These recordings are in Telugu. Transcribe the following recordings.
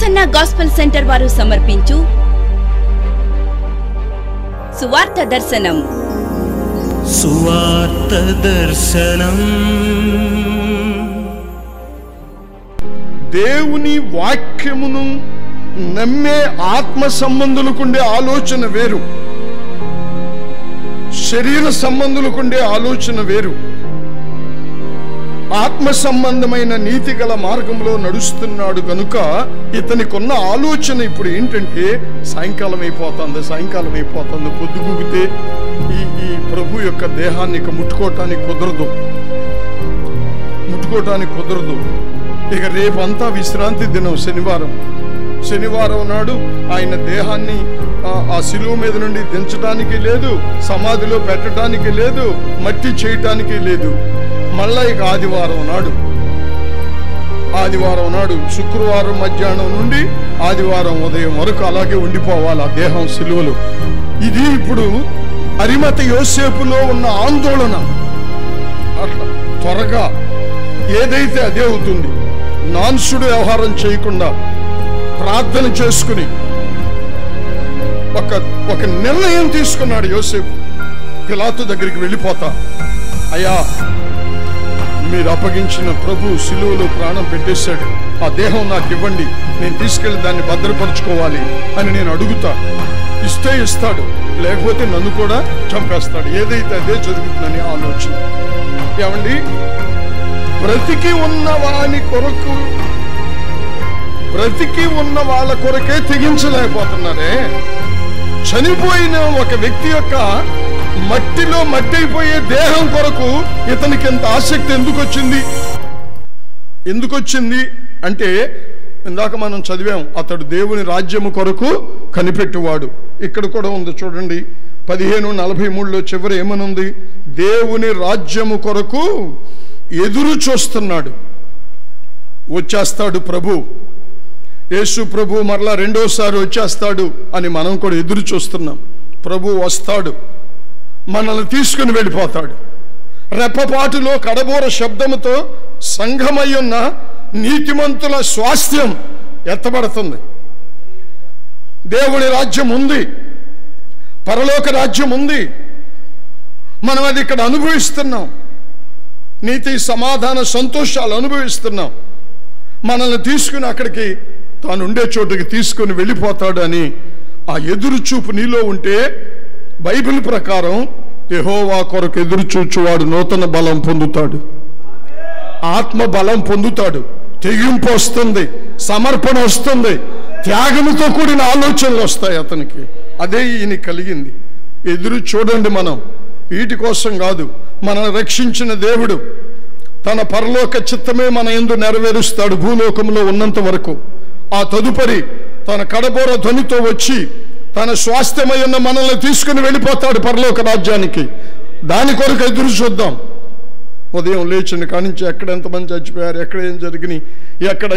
హోసన్నా గాస్పెల్ సెంటర్ వారు సమర్పించు సువార్త దర్శనం. సువార్త దర్శనం. దేవుని వాక్యమును నమ్మే ఆత్మ సంబంధులకుండే ఆలోచన వేరు, శరీర సంబంధులకుండే ఆలోచన వేరు. ఆత్మ సంబంధమైన నీతి గల మార్గంలో నడుస్తున్నాడు కనుక ఇతనికున్న ఆలోచన ఇప్పుడు ఏంటంటే సాయంకాలం అయిపోతుంది, పొద్దుగూగితే ఈ ప్రభు యొక్క దేహాన్ని ఇక ముట్టుకోవటానికి కుదరదు. ఇక రేపంతా విశ్రాంతి దినం, శనివారం నాడు ఆయన దేహాన్ని ఆ శిలువ మీద నుండి దించడానికి లేదు, సమాధిలో పెట్టడానికి లేదు, మట్టి చేయటానికి లేదు. మళ్ళా ఇక ఆదివారం నాడు శుక్రవారం మధ్యాహ్నం నుండి ఆదివారం ఉదయం వరకు అలాగే ఉండిపోవాలి ఆ దేహం శిలువలో. ఇది ఇప్పుడు అరిమత యోసేపులో ఉన్న ఆందోళన. అట్లా త్వరగా ఏదైతే అదే అవుతుంది. నాన్సుడు వ్యవహారం చేయకుండా ప్రార్థన చేసుకుని ఒక నిర్ణయం తీసుకున్నాడు యోసేపు. పిలాతు దగ్గరికి వెళ్ళిపోతా, అయ్యా మీరు అప్పగించిన ప్రభు శిలువలో ప్రాణం పెట్టేశాడు, ఆ దేహం నాకు ఇవ్వండి, నేను తీసుకెళ్లి దాన్ని భద్రపరచుకోవాలి అని నేను అడుగుతా. ఇస్తే ఇస్తాడు, లేకపోతే నన్ను కూడా చంపేస్తాడు. ఏదైతే అదే జరుగుతుందని ఆలోచన. ఏమండి, బ్రతికి ఉన్న వాళ్ళ కొరకే తెగించలేకపోతున్నారే. చనిపోయిన ఒక వ్యక్తి యొక్క మట్టిలో మట్టి అయిపోయే దేహం కొరకు ఇతనికి ఎంత ఆసక్తి ఎందుకు వచ్చింది అంటే, ఇందాక మనం చదివాం, అతడు దేవుని రాజ్యము కొరకు కనిపెట్టువాడు. ఇక్కడ కూడా ఉంది చూడండి, 15:43లో చివరి ఏమనుంది? దేవుని రాజ్యము కొరకు ఎదురు చూస్తున్నాడు. వచ్చేస్తాడు ప్రభు, యేసు ప్రభు మరలా రెండోసారి వచ్చేస్తాడు అని మనం కూడా ఎదురు చూస్తున్నాం. ప్రభు వస్తాడు, మనల్ని తీసుకుని వెళ్ళిపోతాడు. రెప్పపాటులో కడబోర శబ్దముతో సంఘమయ్యున్న నీతిమంతుల స్వాస్థ్యం ఎత్తబడుతుంది. దేవుని రాజ్యం ఉంది, పరలోక రాజ్యం ఉంది. మనం అది ఇక్కడ అనుభవిస్తున్నాం. నీతి, సమాధాన, సంతోషాలు అనుభవిస్తున్నాం. మనల్ని తీసుకుని అక్కడికి, తాను ఉండే చోటుకి తీసుకుని వెళ్ళిపోతాడు అని ఆ ఎదురు చూపు నీలో ఉంటే, బైబిల్ ప్రకారం యెహోవా కొరకు ఎదురు చూచువాడు నూతన బలం పొందుతాడు, ఆత్మ బలం పొందుతాడు, తెగింపు వస్తుంది, సమర్పణ వస్తుంది, త్యాగంతో కూడిన ఆలోచనలు వస్తాయి అతనికి. అదే ఈయన కలిగింది. ఎదురు చూడండి, మనం వీటి కోసం కాదు. మనల్ని రక్షించిన దేవుడు తన పరలోక చిత్తమే మన యందు నెరవేరుస్తాడు భూలోకంలో ఉన్నంత వరకు. ఆ తదుపరి తన కడబోర ధ్వనితో వచ్చి తన స్వాస్థ్యమై ఉన్న మనల్ని తీసుకుని వెళ్ళిపోతాడు పరలోక రాజ్యానికి. దాని కొరకు ఎదురు చూద్దాం. ఉదయం లేచిన కానించి ఎక్కడ ఎంతమంది చచ్చిపోయారు, ఎక్కడ ఏం జరిగినాయి, ఎక్కడ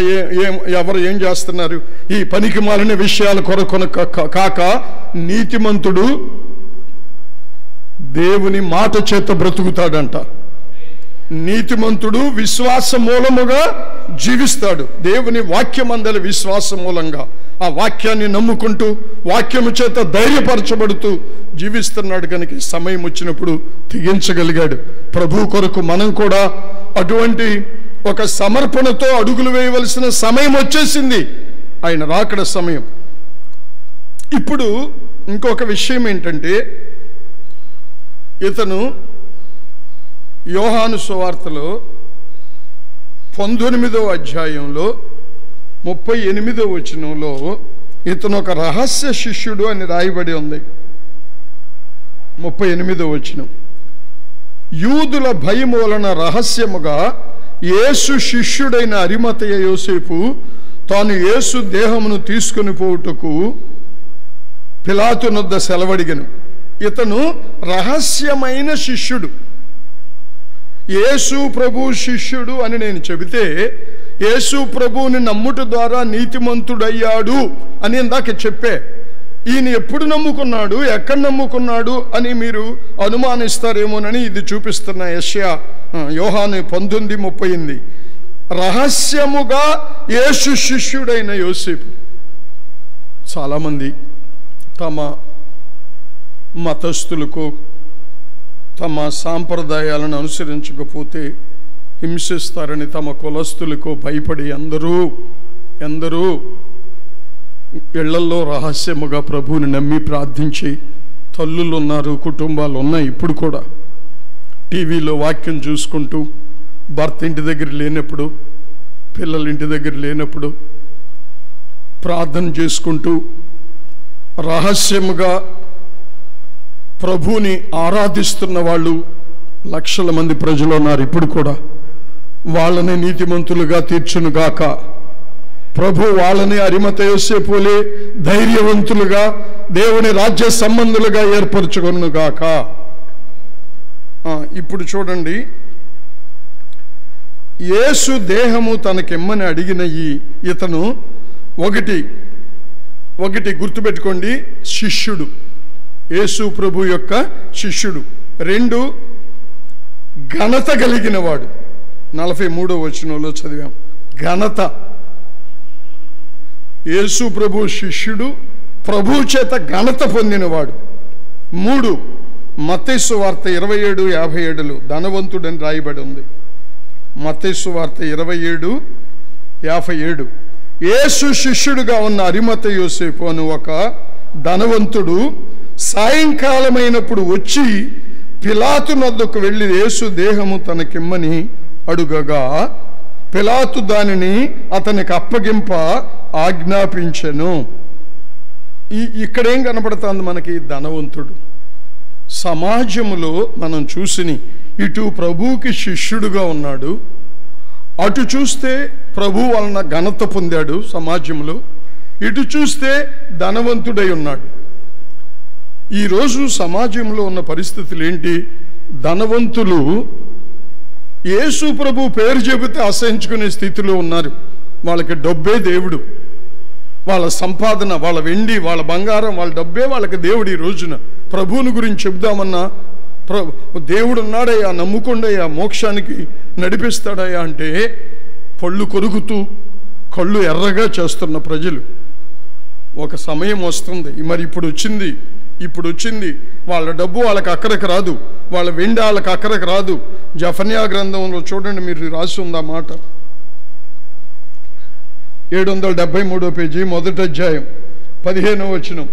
ఎవరు ఏం చేస్తున్నారు, ఈ పనికి మాలిన విషయాల కొరకు కాక నీతిమంతుడు దేవుని మాట చేత బ్రతుకుతాడంట. నీతిమంతుడు విశ్వాస మూలముగా జీవిస్తాడు. దేవుని వాక్యమందలి విశ్వాస మూలంగా ఆ వాక్యాన్ని నమ్ముకుంటూ వాక్యము చేత ధైర్యపరచబడుతూ జీవిస్తున్నాడు. కనుక సమయం వచ్చినప్పుడు తెగించగలిగాడు. ప్రభు కొరకు మనం కూడా అటువంటి ఒక సమర్పణతో అడుగులు వేయవలసిన సమయం వచ్చేసింది, ఆయన రాకడ సమయం. ఇప్పుడు ఇంకొక విషయం ఏంటంటే, ఇతను యోహాను సువార్తలో 19వ అధ్యాయంలో 38వ వచనంలో ఇతను ఒక రహస్య శిష్యుడు అని రాయబడి ఉంది. 38వ వచనం, యూదుల భయము వలన రహస్యముగా యేసు శిష్యుడైన అరిమతయ యోసేపు తాను యేసు దేహమును తీసుకుని పోవుటకు పిలాతు నొద్ద సెలవడిగను. ఇతను రహస్యమైన శిష్యుడు. యేసు ప్రభు శిష్యుడు అని నేను చెబితే, యేసు ప్రభువుని నమ్ముట ద్వారా నీతిమంతుడయ్యాడు అని ఇందాక చెప్పే. ఈయన ఎప్పుడు నమ్ముకున్నాడు, ఎక్కడ నమ్ముకున్నాడు అని మీరు అనుమానిస్తారేమోనని ఇది చూపిస్తున్న యోహాను 19:38. రహస్యముగా యేసు శిష్యుడైన యోసేపు. చాలామంది తమ మతస్థులకు తమ సాంప్రదాయాలను అనుసరించకపోతే హింసిస్తారని తమ కులస్తులకు భయపడి ఎందరూ ఇళ్లల్లో రహస్యముగా ప్రభువుని నమ్మి ప్రార్థించి తల్లులు ఉన్నారు, కుటుంబాలు ఉన్నాయి. ఇప్పుడు కూడా టీవీలో వాక్యం చూసుకుంటూ భర్త ఇంటి దగ్గర లేనప్పుడు, పిల్లలు ఇంటి దగ్గర లేనప్పుడు ప్రార్థన చేసుకుంటూ రహస్యముగా ప్రభువుని ఆరాధిస్తున్న వాళ్ళు లక్షల మంది ప్రజలు ఉన్నారు. ఇప్పుడు కూడా వాళ్ళని నీతిమంతులుగా తీర్చునుగాక. ప్రభు వాళ్ళని అరిమతయ యోసేపులే ధైర్యవంతులుగా దేవుని రాజ్య సంబంధులుగా ఏర్పరచుకొనుగాక. ఇప్పుడు చూడండి, యేసు దేహము తనకిమ్మని అడిగిన ఇతను ఒకటి గుర్తుపెట్టుకోండి, శిష్యుడు, యేసు ప్రభు యొక్క శిష్యుడు. 2 ఘనత కలిగిన వాడు. 43వ వచనంలో చదివాం. ఘనత. యేసు ప్రభు శిష్యుడు, ప్రభు చేత ఘనత పొందినవాడు. 3 మత్తయి సువార్త 27:57 ధనవంతుడని రాయబడి ఉంది. మత్తయి సువార్త 27:57 యేసు శిష్యుడుగా ఉన్న అరిమతయ యోసేపు అను ఒక ధనవంతుడు సాయంకాలమైనప్పుడు వచ్చి పిలాతు నొద్దకు వెళ్ళి యేసు దేహము తనకిమ్మని అడుగగా పిలాతు దానిని అతనికి అప్పగింప ఆజ్ఞాపించెను. ఇక్కడేం కనబడుతుంది మనకి? ధనవంతుడు. సమాజములో మనం చూసిని ఇటు ప్రభువుకి శిష్యుడుగా ఉన్నాడు, అటు చూస్తే ప్రభు వలన ఘనత పొందాడు సమాజంలో, ఇటు చూస్తే ధనవంతుడై ఉన్నాడు. ఈరోజు సమాజంలో ఉన్న పరిస్థితులు ఏంటి? ధనవంతులు యేసు ప్రభు పేరు చెబితే అసహించుకునే స్థితిలో ఉన్నారు. వాళ్ళకి డబ్బే దేవుడు, వాళ్ళ సంపాదన, వాళ్ళ వెండి, వాళ్ళ బంగారం, వాళ్ళ డబ్బే వాళ్ళకి దేవుడు. ఈ రోజున ప్రభువుని గురించి చెబుదామన్నా దేవుడు ఉన్నాడయ్యా, నమ్ముకోండయ్యా, మోక్షానికి నడిపిస్తాడయ్యా అంటే పళ్ళు కొరుకుతూ కళ్ళు ఎర్రగా చేస్తున్న ప్రజలు. ఒక సమయం వస్తుంది, మరి ఇప్పుడు వచ్చింది వాళ్ళ డబ్బు వాళ్ళకి అక్కడికి రాదు, వాళ్ళ వెండి వాళ్ళకి అక్కడికి రాదు. జఫన్యా గ్రంథంలో చూడండి, మీరు రాసి ఉంది ఆ మాట. 773వ పేజీ 1వ అధ్యాయం 15వ వచనం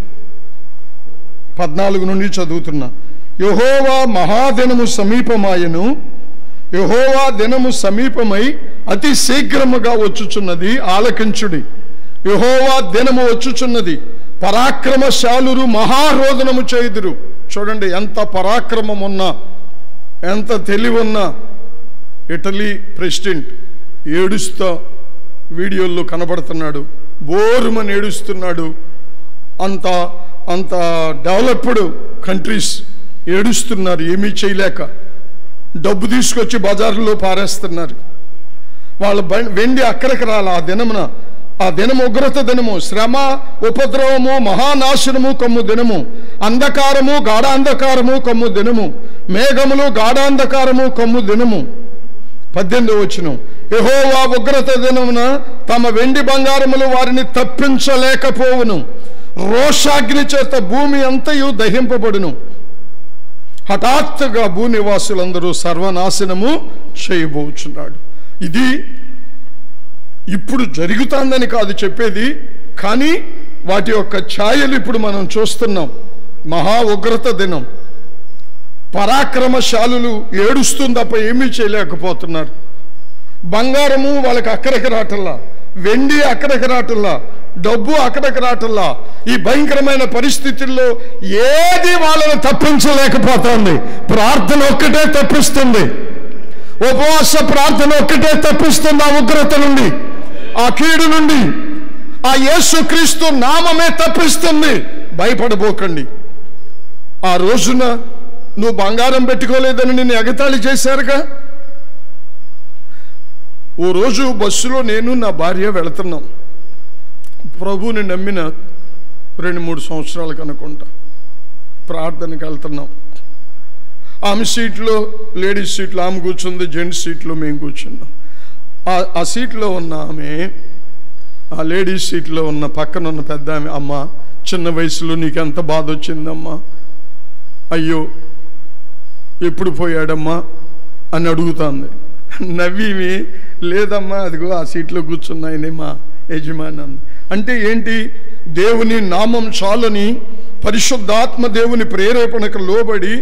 14 నుండి చదువుతున్నా. యెహోవా మహాదినము సమీపమాయను, యెహోవా దినము సమీపమై అతి శీఘ్రముగా వచ్చుచున్నది, ఆలకించుడి. యెహోవా దినము వచ్చుచున్నది, పరాక్రమశాలురు మహారోదనము చేయుదురు. చూడండి, ఎంత పరాక్రమం ఉన్నా, ఎంత తెలివున్నా. ఇటలీ ప్రెసిడెంట్ ఏడుస్తా వీడియోల్లో కనబడుతున్నాడు, బోరుమని ఏడుస్తున్నాడు. అంత డెవలప్డ్ కంట్రీస్ ఏడుస్తున్నారు, ఏమీ చేయలేక. డబ్బు తీసుకొచ్చి బజార్లో పారేస్తున్నారు. వాళ్ళ వెండి అక్కడికి రాల. ఆ దినము ఉగ్రత దినము, శ్రమ, ఉపద్రవము, మహానాశనము కమ్ము దినము, అంధకారము, గాఢాంధకారము కమ్ము దినము, మేఘములు, గాఢాంధకారము కమ్ము దినము. 18వ వచనం, యెహోవా ఉగ్రత దినమున తమ వెండి బంగారములు వారిని తప్పించలేకపోవును, రోషాగ్ని చేత భూమి అంతయు దహింపబడును, హఠాత్తుగా భూనివాసులందరూ సర్వనాశనము చేయబోచున్నాడు. ఇది ఇప్పుడు జరుగుతుందని కాదు చెప్పేది, కానీ వాటి యొక్క ఛాయలు ఇప్పుడు మనం చూస్తున్నాం. మహా ఉగ్రత దినం. పరాక్రమశాలులు ఏడుస్తుంది తప్ప ఏమీ చేయలేకపోతున్నారు. బంగారము వాళ్ళకి అక్కడికి రాటల్లా, వెండి అక్కడికి రాటల్లా, డబ్బు అక్కడికి రాటల్లా. ఈ భయంకరమైన పరిస్థితుల్లో ఏది వాళ్ళని తప్పించలేకపోతుంది. ప్రార్థన ఒక్కటే తప్పిస్తుంది, ఉపవాస ప్రార్థన ఒక్కటే తప్పిస్తుంది ఆ ఉగ్రత నుండి, ఆ కీడు నుండి. ఆ యేసుక్రీస్తు నామమే తప్పిస్తుంది. భయపడబోకండి. ఆ రోజున నువ్వు బంగారం పెట్టుకోలేదని నిన్ను ఎగతాళి చేశారుగా. ఓ రోజు బస్సులో నేను నా భార్య వెళుతున్నాం. ప్రభువుని నమ్మిన 2-3 సంవత్సరాలకు అనుకుంటా ప్రార్థనకి వెళ్తున్నాం. ఆమె సీట్లో, లేడీస్ సీట్లో ఆమె కూర్చుంది, జెంట్స్ సీట్లో మేము కూర్చున్నాం. ఆ సీట్లో ఉన్న ఆమె, ఆ లేడీస్ సీట్లో ఉన్న పక్కన ఉన్న పెద్ద ఆమె, అమ్మ చిన్న వయసులో నీకెంత బాధ వచ్చిందమ్మా, అయ్యో ఎప్పుడు పోయాడమ్మా అని అడుగుతుంది. నవ్వి, లేదమ్మా అదిగో ఆ సీట్లో కూర్చున్నాయని మా యజమాని అంది. అంటే ఏంటి? దేవుని నామం చాలని పరిశుద్ధాత్మ దేవుని ప్రేరేపణకు లోబడి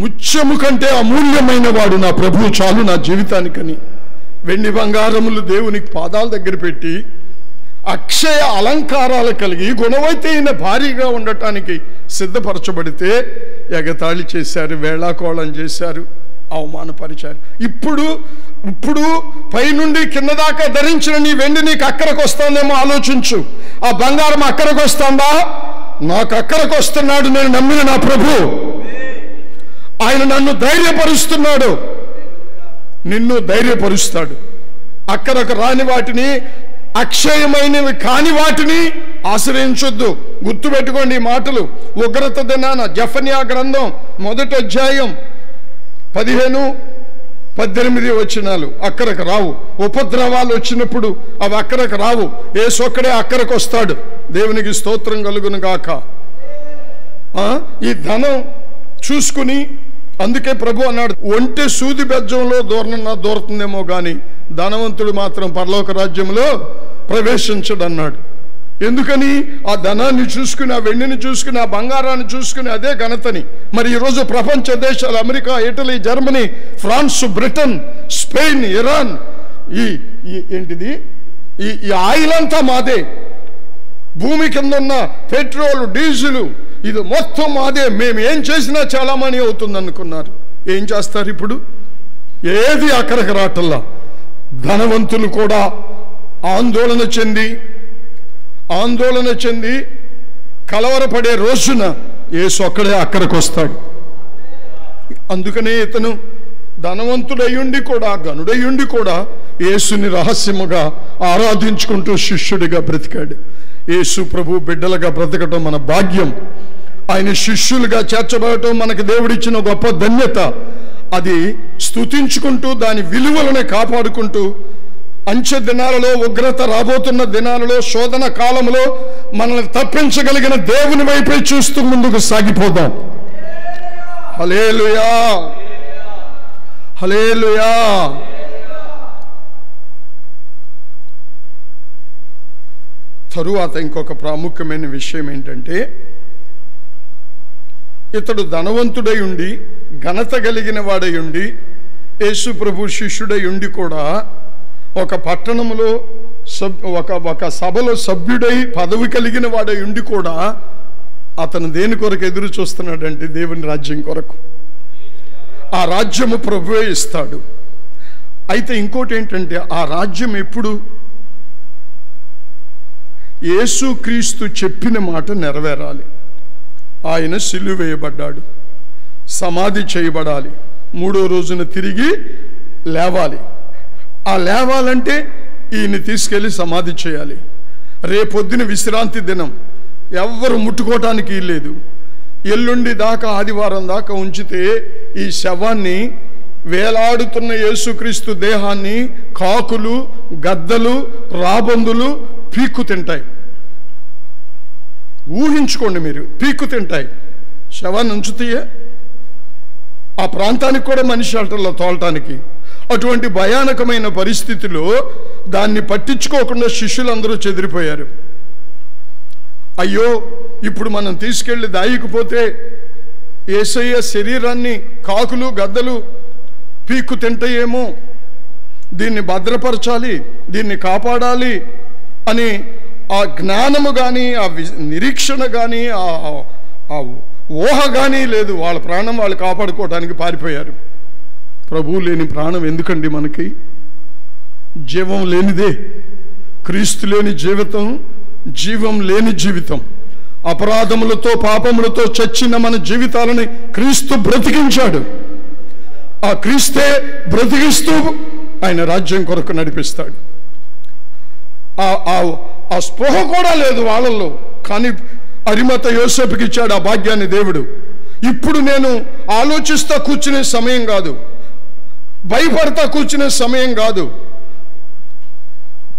ముత్యము కంటే అమూల్యమైన వాడు నా ప్రభువు చాలు నా జీవితానికని వెండి బంగారములు దేవునికి పాదాల దగ్గర పెట్టి అక్షయ అలంకారాలు కలిగి గుణవైతైన భారీగా ఉండటానికి సిద్ధపరచబడితే ఎగతాళి చేశారు, వేళాకోళం చేశారు, అవమానపరిచారు. ఇప్పుడు పైనుండి కింద దాకా ధరించిన నీ వెండి నీకు అక్కడికి వస్తుందేమో ఆలోచించు. ఆ బంగారం అక్కడికి వస్తుందా? నాకు అక్కడికి వస్తున్నాడు. నేను నమ్మిన నా ప్రభు, ఆయన నన్ను ధైర్యపరుస్తున్నాడు, నిన్ను ధైర్యపరుస్తాడు. అక్కడకు రాని వాటిని, అక్షయమైనవి కాని వాటిని ఆశ్రయించొద్దు. గుర్తుపెట్టుకోండి ఈ మాటలు. ఉగ్రత దినాన జెఫన్యా గ్రంథం 1వ అధ్యాయం 15-18 వచనాలు అక్కడికి రావు. ఉపద్రవాలు వచ్చినప్పుడు అవి అక్కడికి రావు. యేసు ఒక్కడే అక్కడికి వస్తాడు. దేవునికి స్తోత్రం కలుగును గాక. ఈ ధనం చూసుకుని, అందుకే ప్రభు అన్నాడు, ఒంటె సూది బెజ్జంలో దూరుతుందేమో కానీ ధనవంతుడు మాత్రం పరలోక రాజ్యంలో ప్రవేశించడు అన్నాడు. ఎందుకని? ఆ ధనాన్ని చూసుకుని, ఆ వెండిని చూసుకుని, ఆ బంగారాన్ని చూసుకుని అదే ఘనతని. మరి ఈరోజు ప్రపంచ దేశాలు America, Italy, Germany, France, Britain, Spain, Iran, ఏంటిది ఈ ఆయిల్ అంతా మాదే. భూమి కింద ఉన్న పెట్రోల్, డీజిల్ ఇది మొత్తం మాదే. మేము ఏం చేసినా చాలా మనీ అవుతుంది అనుకున్నారు. ఏం చేస్తారు ఇప్పుడు? ఏది అక్కడికి రాటల్లా. ధనవంతులు కూడా ఆందోళన చెంది కలవరపడే రోజున యేసు ఒక్కడే అక్కడికి వస్తాడు. అందుకనే ఇతను ధనవంతుడయ్యుండి కూడా, గనుడయ్యుండి కూడా యేసుని రహస్యముగా ఆరాధించుకుంటూ శిష్యుడిగా బ్రతికాడు. యేసు ప్రభు బిడ్డలుగా బ్రతకటం మన భాగ్యం. ఆయన శిష్యులుగా చేర్చబడటం మనకు దేవుడిచ్చిన గొప్ప ధన్యత. అది స్తుతించుకుంటూ దాని విలువలను కాపాడుకుంటూ అంచె దినాలలో, ఉగ్రత రాబోతున్న దినాలలో, శోధన కాలంలో మనల్ని తప్పించగలిగిన దేవుని వైపే చూస్తూ ముందుకు సాగిపోదాం. హల్లెలూయా, హల్లెలూయా. తరువాత ఇంకొక ప్రాముఖ్యమైన విషయం ఏంటంటే, ఇతడు ధనవంతుడై ఉండి, ఘనత కలిగిన వాడై ఉండి, యేసు ప్రభు శిష్యుడై ఉండి కూడా ఒక పట్టణంలో ఒక సభలో సభ్యుడై పదవి కలిగిన వాడై ఉండి కూడా అతను దేని కొరకు ఎదురు చూస్తున్నాడంటే దేవుని రాజ్యం కొరకు. ఆ రాజ్యము ప్రభువే ఇస్తాడు. అయితే ఇంకోటి ఏంటంటే, ఆ రాజ్యం ఎప్పుడు? యేసుక్రీస్తు చెప్పిన మాట నెరవేరాలి. ఆయన సిలువ వేయబడ్డాడు, సమాధి చేయబడాలి, 3వ రోజున తిరిగి లేవాలి. ఆ లేవాలంటే ఈయన తీసుకెళ్ళి సమాధి చేయాలి. రేపొద్దున విశ్రాంతి దినం, ఎవ్వరు ముట్టుకోవటానికి లేదు. ఎల్లుండి దాకా, ఆదివారం దాకా ఉంచితే ఈ శవాన్ని, వేలాడుతున్న యేసుక్రీస్తు దేహాన్ని కాకులు, గద్దలు, రాబందులు పీక్కు తింటాయి. ఊహించుకోండి మీరు, పీక్కు తింటాయి. శవాన్ని ఉంచుతాయే? ఆ ప్రాంతానికి కూడా మనిషి అటల్లో తోలటానికి. అటువంటి భయానకమైన పరిస్థితిలో దాన్ని పట్టించుకోకుండా శిష్యులందరూ చెదిరిపోయారు. అయ్యో, ఇప్పుడు మనం తీసుకెళ్ళి దాయకపోతే యేసయ్య శరీరాన్ని కాకులు, గద్దలు పీక్కు తింటాయేమో, దీన్ని భద్రపరచాలి, దీన్ని కాపాడాలి అని ఆ జ్ఞానము కానీ, ఆ నిరీక్షణ కానీ, ఆ ఊహ కానీ లేదు. వాళ్ళ ప్రాణం వాళ్ళు కాపాడుకోవడానికి పారిపోయారు. ప్రభువు లేని ప్రాణం ఎందుకండి మనకి? జీవం లేనిదే. క్రీస్తు లేని జీవితం జీవం లేని జీవితం. అపరాధములతో, పాపములతో చచ్చిన మన జీవితాలని క్రీస్తు బ్రతికించాడు. ఆ క్రీస్తే బ్రతికిస్తూ ఆయన రాజ్యం కొరకు నడిపిస్తాడు. ఆ స్పృహ కూడా లేదు వాళ్ళల్లో. కానీ అరిమత యోసేపుకి ఇచ్చాడు ఆ భాగ్యాన్ని దేవుడు. ఇప్పుడు నేను ఆలోచిస్తా కూర్చునే సమయం కాదు. భయపడతా కూర్చునే సమయం కాదు,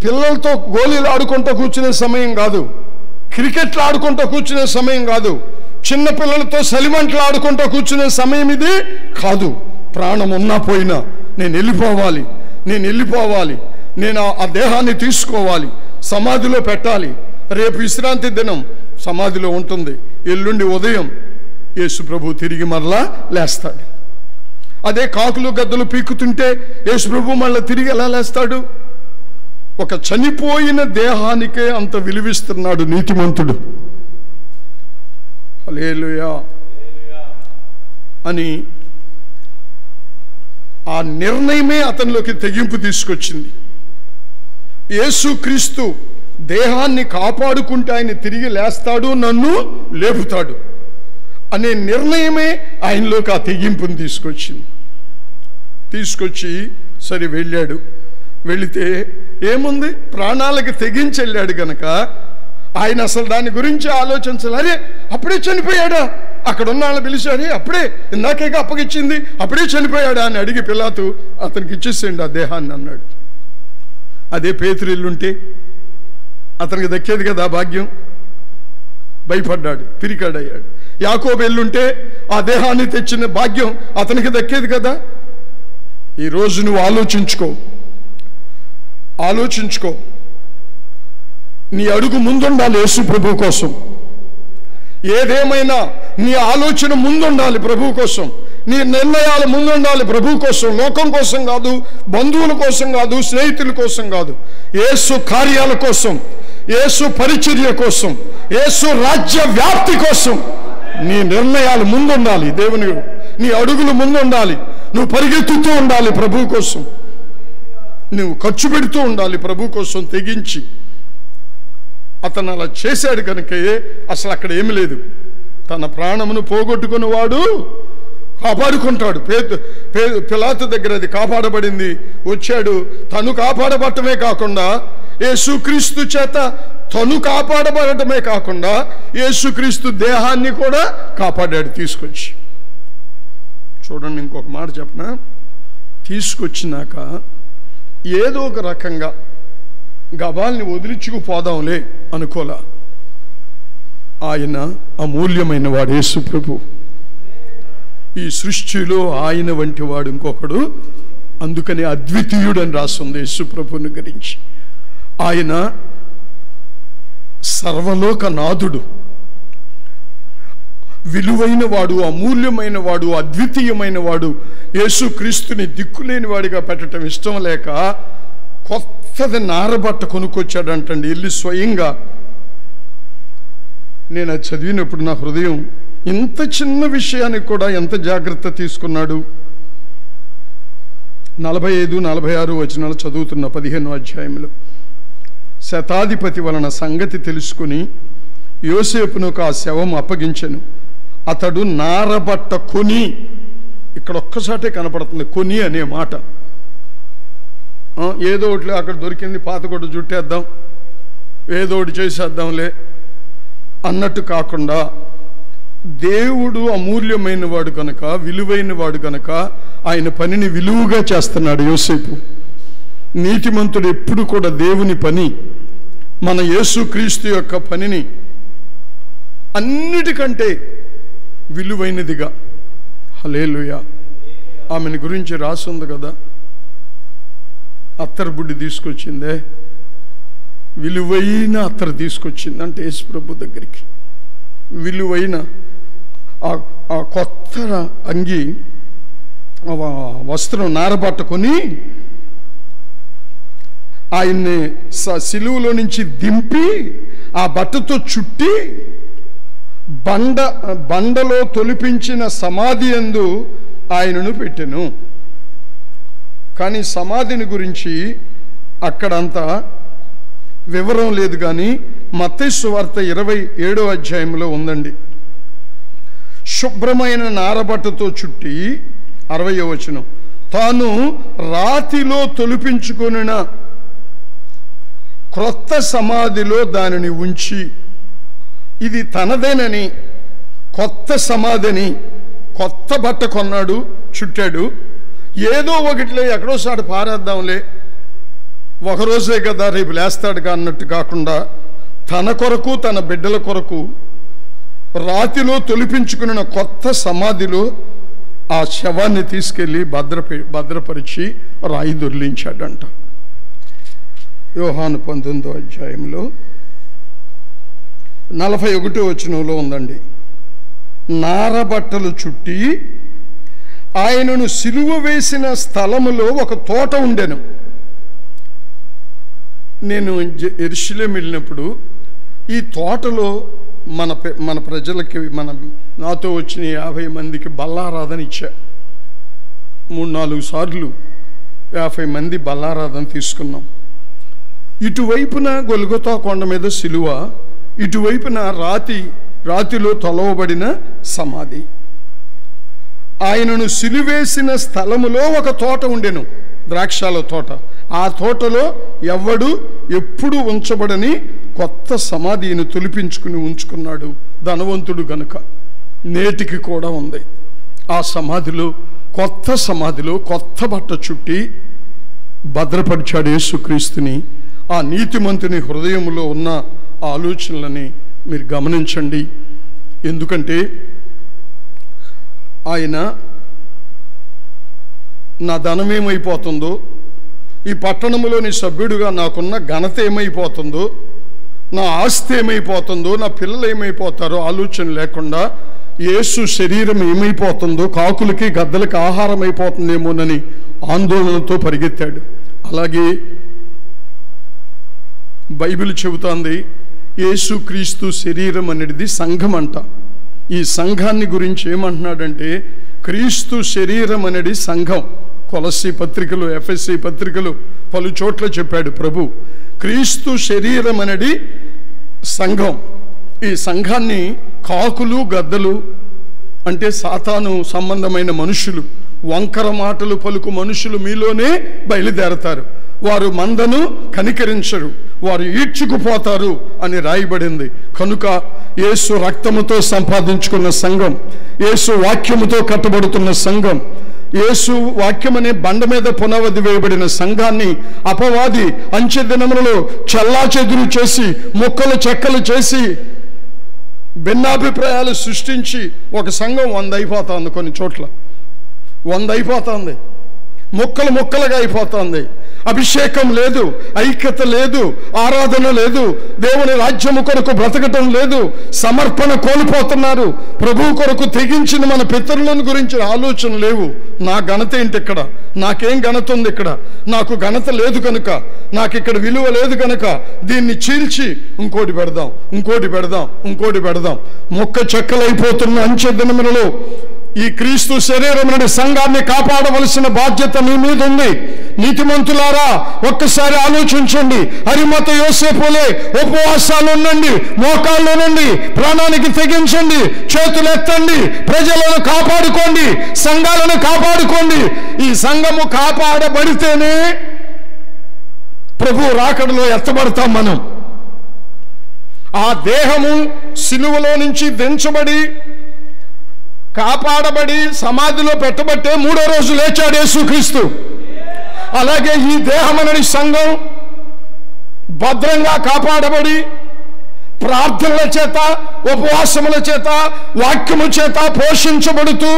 పిల్లలతో గోళీలు ఆడుకుంటూ కూర్చునే సమయం కాదు, క్రికెట్లు ఆడుకుంటూ కూర్చునే సమయం కాదు, చిన్న పిల్లలతో సలిమంట్లు ఆడుకుంటూ కూర్చునే సమయం ఇది కాదు. ప్రాణం ఉన్నా పోయినా నేను వెళ్ళిపోవాలి, నేను ఆ దేహాన్ని తీసుకోవాలి, సమాధిలో పెట్టాలి. రేపు విశ్రాంతి దినం సమాధిలో ఉంటుంది, ఎల్లుండి ఉదయం యేసు ప్రభు తిరిగి మరలా లేస్తాడు. అదే కాకులు గద్దలు పీకుతుంటే యేసు ప్రభు మళ్ళీ తిరిగి ఎలా లేస్తాడు? ఒక చనిపోయిన దేహానికే అంత విలువిస్తున్నాడు నీతిమంతుడు. హల్లెలూయా అని ఆ నిర్ణయమే అతనిలోకి తెగింపు తీసుకొచ్చింది. యేసుక్రీస్తు దేహాన్ని కాపాడుకుంటే ఆయన తిరిగి లేస్తాడు, నన్ను లేపుతాడు అనే నిర్ణయమే ఆయనలోకి ఆ తెగింపుని తీసుకొచ్చి సరే వెళ్ళాడు. వెళితే ఏముంది, ప్రాణాలకి తెగించి వెళ్ళాడు గనక ఆయన అసలు దాని గురించి ఆలోచించాలి. అరే అప్పుడే చనిపోయాడా? అక్కడ ఉన్న వాళ్ళని పిలిచారే, అప్పుడే ఇందాకేగా అప్పగిచ్చింది, అప్పుడే చనిపోయాడా అని అడిగి పిలాతు అతనికి ఇచ్చేసేయండి ఆ దేహాన్ని అన్నాడు. అదే పేతురు ఇల్లుంటే అతనికి దక్కేది కదా ఆ భాగ్యం. భయపడ్డాడు, పిరికాడయ్యాడు. యాకోబు ఎల్లుంటే ఆ దేహాన్ని తెచ్చిన భాగ్యం అతనికి దక్కేది కదా. ఈరోజు నువ్వు ఆలోచించుకో, నీ అడుగు ముందుండాలి యేసు ప్రభు కోసం. ఏదేమైనా నీ ఆలోచన ముందుండాలి ప్రభు కోసం, నీ నిర్ణయాలు ముందుండాలి ప్రభు కోసం. లోకం కోసం కాదు, బంధువుల కోసం కాదు, స్నేహితుల కోసం కాదు, యేసు కార్యాల కోసం, యేసు పరిచర్య కోసం, యేసు రాజ్య వ్యాప్తి కోసం నీ నిర్ణయాలు ముందుండాలి. దేవుని నీ అడుగులు ముందుండాలి. నువ్వు పరిగెత్తుతూ ఉండాలి ప్రభు కోసం, నువ్వు ఖర్చు పెడుతూ ఉండాలి ప్రభు కోసం తెగించి. అతను అలా చేశాడు కనుకయే అసలు అక్కడ ఏమి లేదు. తన ప్రాణమును పోగొట్టుకున్నవాడు కాపాడుకుంటాడు. పిలాతు దగ్గర అది కాపాడబడింది. వచ్చాడు, తను కాపాడబడటమే కాకుండా యేసుక్రీస్తు చేత తను కాపాడబడటమే కాకుండా యేసుక్రీస్తు దేహాన్ని కూడా కాపాడాడు తీసుకొచ్చి. చూడండి, ఇంకొక మాట చెప్పనా, తీసుకొచ్చినాక ఏదో ఒక రకంగా గబాల్ని వదిలించుకుపోదాంలే అనుకోలా. ఆయన అమూల్యమైన వాడు యేసు ప్రభు. ఈ సృష్టిలో ఆయన వంటి వాడు ఇంకొకడు, అందుకని అద్వితీయుడు అని రాస్తుంది యేసు ప్రభుని గురించి. ఆయన సర్వలోక నాథుడు, విలువైన వాడు, అమూల్యమైన వాడు, అద్వితీయమైన వాడు. యేసుక్రీస్తుని దిక్కులేని వాడిగా పెట్టడం ఇష్టం లేక కొత్తది నారబట్ట కొనుక్కొచ్చాడంటండి వెళ్ళి స్వయంగా. నేను అది చదివినప్పుడు నా హృదయం, ఇంత చిన్న విషయానికి కూడా ఎంత జాగ్రత్త తీసుకున్నాడు. 45-46 వచనాలు చదువుతున్న 15వ అధ్యాయంలో, శతాధిపతి వలన సంగతి తెలుసుకుని యోసేపునకు ఆ శవం అప్పగించెను. అతడు నారబట్ట కొని, ఇక్కడ ఒక్కసాటే కనపడుతుంది కొని అనే మాట. ఏదో ఒకటి అక్కడ దొరికింది, పాతగొడ్డ జుట్టేద్దాం, ఏదో ఒకటి చేసేద్దాంలే అన్నట్టు కాకుండా, దేవుడు అమూల్యమైన వాడు కనుక, విలువైన వాడు కనుక ఆయన పనిని విలువగా చేస్తున్నాడు యోసేపు. నీతిమంతుడు ఎప్పుడు కూడా దేవుని పని, మన యేసుక్రీస్తు యొక్క పనిని అన్నిటికంటే విలువైనదిగా, హల్లెలూయా, ఆమెను గురించి రాసుంది కదా, అత్తరు బుడ్డి తీసుకొచ్చిందే, విలువైన అత్తరు తీసుకొచ్చింది అంటే యేసు ప్రభు దగ్గరికి. విలువైన ఆ కొత్త అంగి వస్త్రం నారబట్టుకొని ఆయన్ని సిలువలో నుంచి దింపి ఆ బట్టతో చుట్టి బండలో తొలిపించిన సమాధి యందు ఆయనను పెట్టెను. కానీ సమాధిని గురించి అక్కడంతా వివరం లేదు. కానీ మత్తయి సువార్త 27వ అధ్యాయంలో ఉందండి. శుభ్రమైన నారబట్టతో చుట్టి, 60వ వచనం, తాను రాతిలో తొలిపించుకొనిన క్రొత్త సమాధిలో దానిని ఉంచి, ఇది తనదేనని, కొత్త సమాధిని, కొత్త బట్ట కొన్నాడు, చుట్టాడు, ఏదో ఒకటిలే ఎక్కడోసారి పారేద్దాంలే, ఒకరోజే కదా రేపు లేస్తాడుగా అన్నట్టు కాకుండా తన కొరకు తన బిడ్డల కొరకు రాతిలో తొలిపించుకున్న కొత్త సమాధిలో ఆ శవాన్ని తీసుకెళ్ళి భద్రపరిచి రాయి దొర్లించాడంట. యోహాను 19వ అధ్యాయంలో 41వ వచనంలో ఉందండి. నారబట్టలు చుట్టి ఆయనను సిలువ వేసిన స్థలములో ఒక తోట ఉండెను. నేను యెరూషలేము వెళ్ళినప్పుడు ఈ తోటలో మన ప్రజలకి నాతో వచ్చిన 50 మందికి బల్లారాధన ఇచ్చా. 3-4 సార్లు 50 మంది బల్లారాధన తీసుకున్నాం. ఇటువైపున గొల్గొతా కొండ మీద సిలువ, ఇటువైపున రాతిలో తొలవబడిన సమాధి. ఆయనను సిలువేసిన స్థలములో ఒక తోట ఉండెను, ద్రాక్షాల తోట. ఆ తోటలో ఎప్పుడు ఉంచబడని కొత్త సమాధిని తొలిపించుకుని ఉంచుకున్నాడు ధనవంతుడు గనుక. నేటికి కూడా ఉంది. ఆ సమాధిలో కొత్త బట్ట చుట్టి భద్రపరిచాడు యేసుక్రీస్తుని. ఆ నీతిమంతుని హృదయంలో ఉన్న ఆలోచనలని మీరు గమనించండి. ఎందుకంటే ఆయన నా ధనం ఏమైపోతుందో, ఈ పట్టణంలోని సభ్యుడిగా నాకున్న ఘనత ఏమైపోతుందో, నా ఆస్తి ఏమైపోతుందో, నా పిల్లలు ఏమైపోతారో ఆలోచన లేకుండా యేసు శరీరం ఏమైపోతుందో, కాకులకి గద్దలకి ఆహారం అయిపోతుందేమోనని ఆందోళనతో పరిగెత్తాడు. అలాగే బైబిల్ చెబుతోంది యేసుక్రీస్తు శరీరం అనేది సంఘం అంట. ఈ సంఘాన్ని గురించి ఏమంటున్నాడంటే క్రీస్తు శరీరం అనేది సంఘం. కొలస్సీ పత్రికలు, ఎఫెసీ పత్రికలు పలు చోట్ల చెప్పాడు ప్రభు. క్రీస్తు శరీరం అనేది సంఘం. ఈ సంఘాన్ని కాకులు గద్దలు అంటే సాతాను సంబంధమైన మనుషులు, వంకర మాటలు పలుకు మనుషులు మీలోనే బయలుదేరతారు. వారు మందను కనికరించరు, వారు ఈడ్చుకుపోతారు అని రాయబడింది. కనుక యేసు రక్తముతో సంపాదించుకున్న సంఘం, యేసు వాక్యముతో కట్టబడుతున్న సంఘం, యేసు వాక్యం అనే బండ మీద పునాది వేయబడిన సంఘాన్ని అపవాది అంచె దినములలో చెల్లాచెదురు చేసి, ముక్కలు చెక్కలు చేసి, భిన్నాభిప్రాయాలు సృష్టించి ఒక సంఘం 100 అయిపోతుంది. కొన్ని చోట్ల 100 అయిపోతుంది, ముక్కలుగా అయిపోతుంది. అభిషేకం లేదు, ఐక్యత లేదు, ఆరాధన లేదు, దేవుని రాజ్యము కొరకు బ్రతకటం లేదు, సమర్పణ కోల్పోతున్నారు. ప్రభువు కొరకు తెగించిన మన పితరులను గురించి ఆలోచన లేవు. నా ఘనత ఏంటి ఇక్కడ, నాకేం ఘనత ఉంది ఇక్కడ, నాకు ఘనత లేదు కనుక, నాకు ఇక్కడ విలువ లేదు కనుక దీన్ని చీల్చి ఇంకోటి పెడదాం. మొక్క చెక్కలైపోతున్న అంచె దినములలో ఈ క్రీస్తు శరీరం నుండి సంఘాన్ని కాపాడవలసిన బాధ్యత మీ మీద ఉంది. నీతిమంతులారా ఒక్కసారి ఆలోచించండి. అరిమత యోసేపులే ఉపవాసాలు ఉండండి, మోకాళ్ళు నుండి ప్రాణానికి తెగించండి, చేతులు ఎత్తండి, ప్రజలను కాపాడుకోండి, సంఘాలను కాపాడుకోండి. ఈ సంఘము కాపాడబడితేనే ప్రభు రాకడలో ఎత్తబడతాం మనం. ఆ దేహము సిలువలో నుంచి దించబడి కాపాడబడి సమాధిలో పెట్టబట్టే 3వ రోజు లేచాడు యేసుక్రీస్తు. అలాగే ఈ దేహమనని సంఘం భద్రంగా కాపాడబడి ప్రార్థనల చేత, ఉపవాసముల చేత, వాక్యము చేత పోషించబడుతూ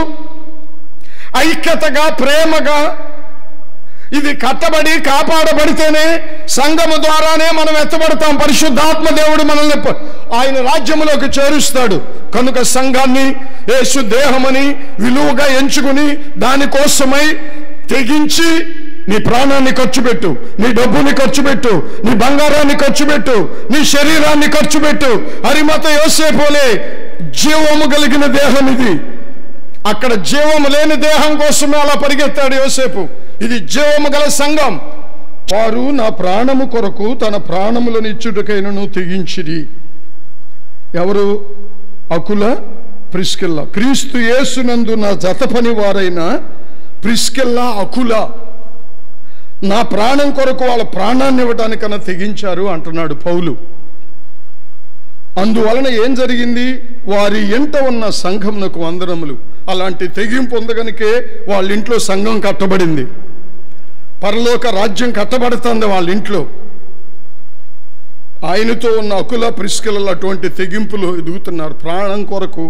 ఐక్యతగా, ప్రేమగా ఇది కట్టబడి కాపాడబడితేనే సంఘము ద్వారానే మనం ఎత్తబడతాం. పరిశుద్ధాత్మ దేవుడు మనల్ని ఆయన రాజ్యములోకి చేరుస్తాడు. కనుక సంఘాన్ని యేసు దేహమని విలువగా ఎంచుకుని దానికోసమై తెగించి నీ ప్రాణాన్ని ఖర్చు పెట్టు, నీ డబ్బుని ఖర్చు పెట్టు, నీ బంగారాన్ని ఖర్చు పెట్టు, నీ శరీరాన్ని ఖర్చు పెట్టు. అరిమత యోసేపులే జీవము కలిగిన దేహం ఇది. అక్కడ జీవము లేని దేహం కోసమే అలా పరిగెత్తాడు యోసేపు. ఇది జీవము గల సంఘం. వారు నా ప్రాణము కొరకు తన ప్రాణములను ఇచ్చుటకైనను తెగించిరి. ఎవరు? అకుల, ప్రిస్కిల్ల. క్రీస్తు యేసునందు నా జత పని వారైన ప్రిస్కిల్ల, అకుల నా ప్రాణం కొరకు వాళ్ళ ప్రాణాన్ని ఇవ్వటానికన్నా తెగించారు అంటున్నాడు పౌలు. అందువలన ఏం జరిగింది? వారి ఎంట ఉన్న సంఘమునకు వందనములు. అలాంటి తెగింపు ఉంది కనుకే వాళ్ళ ఇంట్లో సంఘం కట్టబడింది, పరలోక రాజ్యం కట్టబడుతుంది వాళ్ళ ఇంట్లో. ఆయనతో ఉన్న అకుల ప్రిస్కిలలు అటువంటి తెగింపులు ఎదుగుతున్నారు. ప్రాణం కొరకు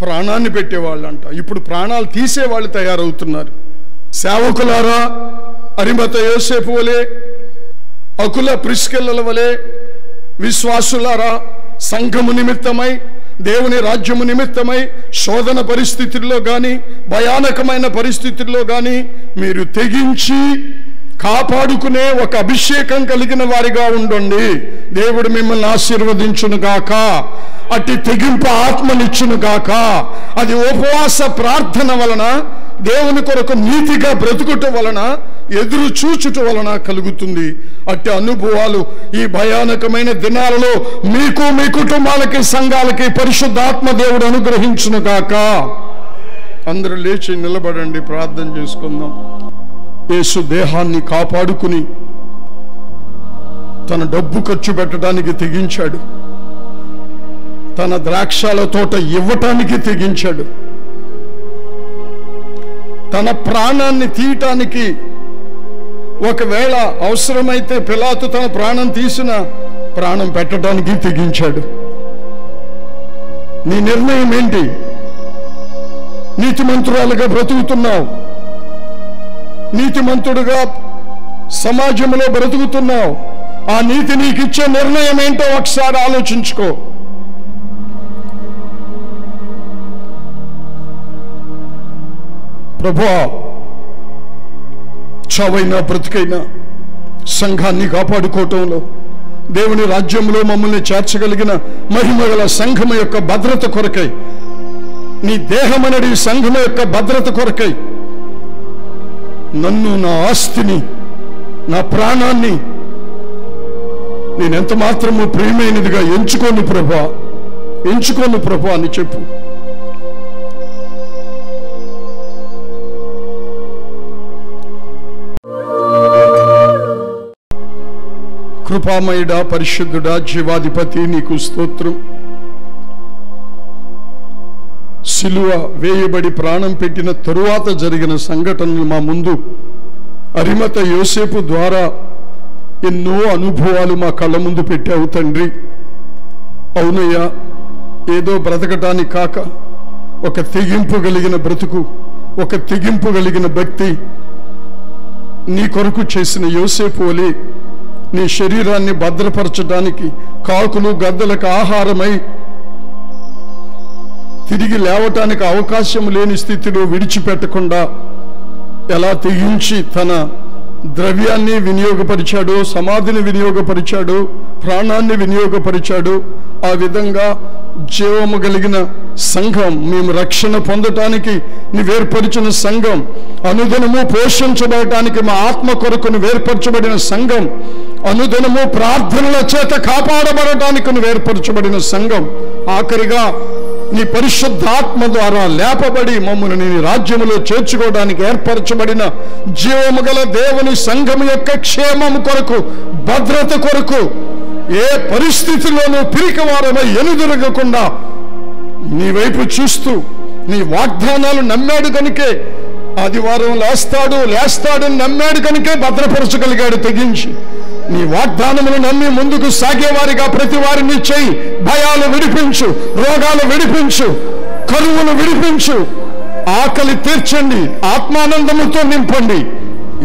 ప్రాణాన్ని పెట్టేవాళ్ళంట, ఇప్పుడు ప్రాణాలు తీసేవాళ్ళు తయారవుతున్నారు. సేవకులారా, అరిమత యోసేపు వలె, అకుల ప్రిస్కిలల వలె విశ్వాసులారా, సంఘము నిమిత్తమై, దేవుని రాజ్యము నిమిత్తమై శోధన పరిస్థితుల్లో కానీ, భయానకమైన పరిస్థితుల్లో కానీ మీరు తెగించి కాపాడుకునే ఒక అభిషేకం కలిగిన వారిగా ఉండండి. దేవుడు మిమ్మల్ని ఆశీర్వదించును గాక, అట్టి తెగింపు ఆత్మనిచ్చును గాక. అది ఉపవాస ప్రార్థన వలన, దేవుని కొరకు నీతిగా బ్రతుకుట వలన, ఎదురు చూచుట వలన కలుగుతుంది. అట్టి అనుభవాలు ఈ భయానకమైన దినాలలో మీకు, మీ కుటుంబాలకి, సంఘాలకి పరిశుద్ధాత్మ దేవుడు అనుగ్రహించును గాక. అందరూ లేచి నిలబడండి, ప్రార్థన చేసుకుందాం. యేసు దేహాన్ని కాపాడుకుని తన డబ్బు ఖర్చు పెట్టడానికి తెగించాడు, తన ద్రాక్షాల తోట ఇవ్వటానికి తెగించాడు, తన ప్రాణాన్ని తీయటానికి, ఒకవేళ అవసరమైతే పిలాతు తన ప్రాణం తీసిన ప్రాణం పెట్టడానికి తెగించాడు. నీ నిర్ణయం ఏంటి? నీతిమంతురాలుగా బ్రతుకుతున్నావు, నీతిమంతుడుగా సమాజంలో బ్రతుకుతున్నావు. ఆ నీతి నీకు ఇచ్చే నిర్ణయం ఏంటో ఒకసారి ఆలోచించుకో. ప్రభువా, చావైనా బ్రతికైనా సంఘాన్ని కాపాడుకోవటంలో, దేవుని రాజ్యంలో మమ్మల్ని చేర్చగలిగిన మహిమగల సంఘము యొక్క భద్రత కొరకై, నీ దేహమనడి సంఘము యొక్క భద్రత కొరకై నన్ను, నా ఆస్తిని, నా ప్రాణాన్ని నేనెంత మాత్రము ప్రియమైనదిగా ఎంచుకోను ప్రభా, ఎంచుకోను ప్రభా అని చెప్పు. కృపామయుడా, పరిశుద్ధుడా, జీవాధిపతి, నీకు స్తోత్రం. సిలువ వేయబడి ప్రాణం పెట్టిన తరువాత జరిగిన సంఘటనలు మా ముందు అరిమత యోసేపు ద్వారా ఎన్నో అనుభవాలు మా కళ్ళ ముందు పెట్టావు తండ్రి. అవునయ్యా, ఏదో బ్రతకటానికి కాక ఒక తెగింపు కలిగిన బ్రతుకు, ఒక తెగింపు కలిగిన భక్తి నీ కొరకు చేసిన యోసేపు వలె నీ శరీరాన్ని భద్రపరచడానికి కాకులు గద్దలకు ఆహారమై తిరిగి లేవటానికి అవకాశం లేని స్థితిలో విడిచిపెట్టకుండా ఎలా తెగించి తన ద్రవ్యాన్ని వినియోగపరిచాడు, సమాధిని వినియోగపరిచాడు, ప్రాణాన్ని వినియోగపరిచాడు. ఆ విధంగా జీవము కలిగిన సంఘం, మేము రక్షణ పొందటానికి నీవేర్పరిచిన సంఘం, అనుదినము పోషించబడటానికి మా ఆత్మ కొరకు వేర్పరచబడిన సంఘం, అనుదినము ప్రార్థనల చేత కాపాడబడటానికి వేర్పరచబడిన సంఘం, ఆఖరిగా నీ పరిశుద్ధాత్మ ద్వారా లేపబడి మమ్మల్ని నీ రాజ్యములో చేర్చుకోవడానికి ఏర్పరచబడిన జీవము గల దేవుని సంఘము యొక్క క్షేమము కొరకు, భద్రత కొరకు ఏ పరిస్థితుల్లోనూ పిరికివారమై ఎనుదిరగకుండా నీ వైపు చూస్తూ నీ వాగ్దానాలు నమ్మాడు కనుకే ఆదివారం లేస్తాడని నమ్మాడు కనుకే భద్రపరచగలిగాడు తెగించి. నీ వాగ్దానములు నమ్మి ముందుకు సాగేవారిగా ప్రతి వారిని చేయి. భయాలు విడిపించు, రోగాలు విడిపించు, కరువులు విడిపించు, ఆకలి తీర్చండి, ఆత్మానందముతో నింపండి.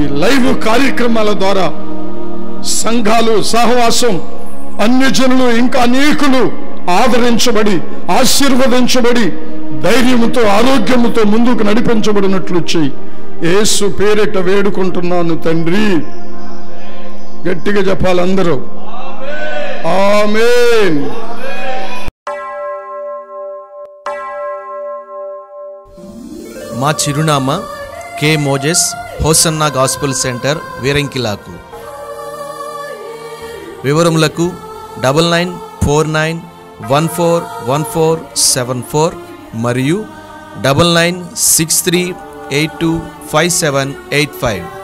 ఈ లైవ్ కార్యక్రమాల ద్వారా సంఘాలు, సహవాసం, అన్యజనులు, ఇంకా అనేకులు ఆదరించబడి, ఆశీర్వదించబడి, ధైర్యముతో, ఆరోగ్యముతో ముందుకు నడిపించబడినట్లు చేయి. యేసు పేరిట వేడుకుంటున్నాను తండ్రి. గట్టిగా చెప్పాలి అందరూ, ఆమేన్. మా చిరునామా K Moses hosanna gospel centre, వీరంకిలాకు. వివరములకు 9949141474 మరియు 9963825785.